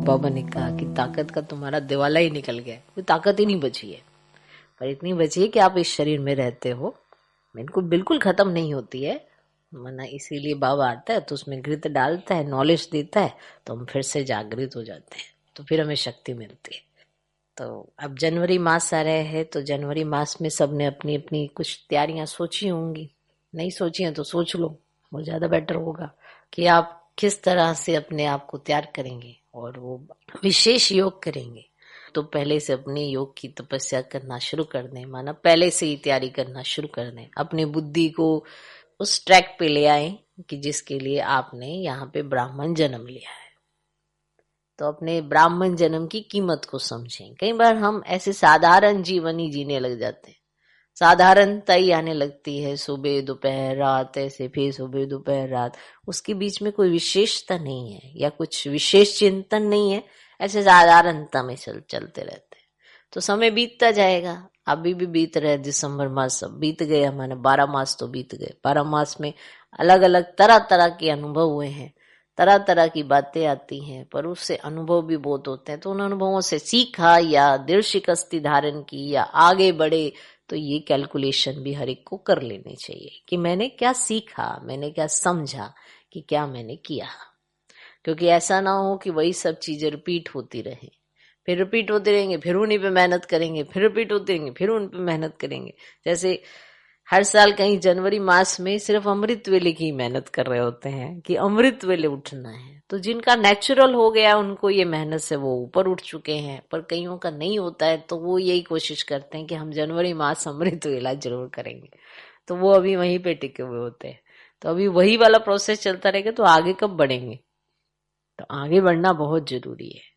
बाबा ने कहा कि ताकत का तुम्हारा दिवाला ही निकल गया, कोई ताकत ही नहीं बची है, पर इतनी बची है कि आप इस शरीर में रहते हो, बिल्कुल बिल्कुल खत्म नहीं होती है। मना इसीलिए बाबा आता है तो उसमें घृत डालता है, नॉलेज देता है, तो हम फिर से जागृत हो जाते हैं, तो फिर हमें शक्ति मिलती है। तो अब जनवरी मास आ रहे हैं, तो जनवरी मास में सबने अपनी अपनी कुछ तैयारियां सोची होंगी, नहीं सोची हैं तो सोच लो, वो ज्यादा बेटर होगा कि आप किस तरह से अपने आप को तैयार करेंगे और वो विशेष योग करेंगे। तो पहले से अपने योग की तपस्या करना शुरू कर दें, माना पहले से ही तैयारी करना शुरू कर दें, अपनी बुद्धि को उस ट्रैक पे ले आए कि जिसके लिए आपने यहाँ पे ब्राह्मण जन्म लिया है। तो अपने ब्राह्मण जन्म की कीमत को समझें। कई बार हम ऐसे साधारण जीवन ही जीने लग जाते हैं, साधारणता ही आने लगती है, सुबह दोपहर रात, ऐसे फिर सुबह दोपहर रात, उसके बीच में कोई विशेषता नहीं है या कुछ विशेष चिंतन नहीं है, ऐसे साधारणता में चलते रहते हैं। तो समय बीतता जाएगा, अभी भी बीत रहे, दिसंबर मास सब बीत गए, हमारे 12 मास तो बीत गए। 12 मास में अलग अलग तरह तरह के अनुभव हुए हैं, तरह तरह की बातें आती हैं, पर उससे अनुभव भी बहुत होते हैं। तो उन अनुभवों से सीखा या दृढ़ शिकस्ती धारण की या आगे बढ़े, तो ये कैलकुलेशन भी हर एक को कर लेनी चाहिए कि मैंने क्या सीखा, मैंने क्या समझा, कि क्या मैंने किया। क्योंकि ऐसा ना हो कि वही सब चीजें रिपीट होती रहे, फिर रिपीट होते रहेंगे, फिर उन्हीं पे मेहनत करेंगे, फिर रिपीट होते रहेंगे, फिर उन पे मेहनत करेंगे। जैसे हर साल कहीं जनवरी मास में सिर्फ अमृत वेले की मेहनत कर रहे होते हैं कि अमृत वेले उठना है, तो जिनका नेचुरल हो गया उनको ये मेहनत से वो ऊपर उठ चुके हैं, पर कईयों का नहीं होता है, तो वो यही कोशिश करते हैं कि हम जनवरी मास अमृत वेला जरूर करेंगे, तो वो अभी वहीं पे टिके हुए होते हैं। तो अभी वही वाला प्रोसेस चलता रहेगा, तो आगे कब बढ़ेंगे? तो आगे बढ़ना बहुत जरूरी है।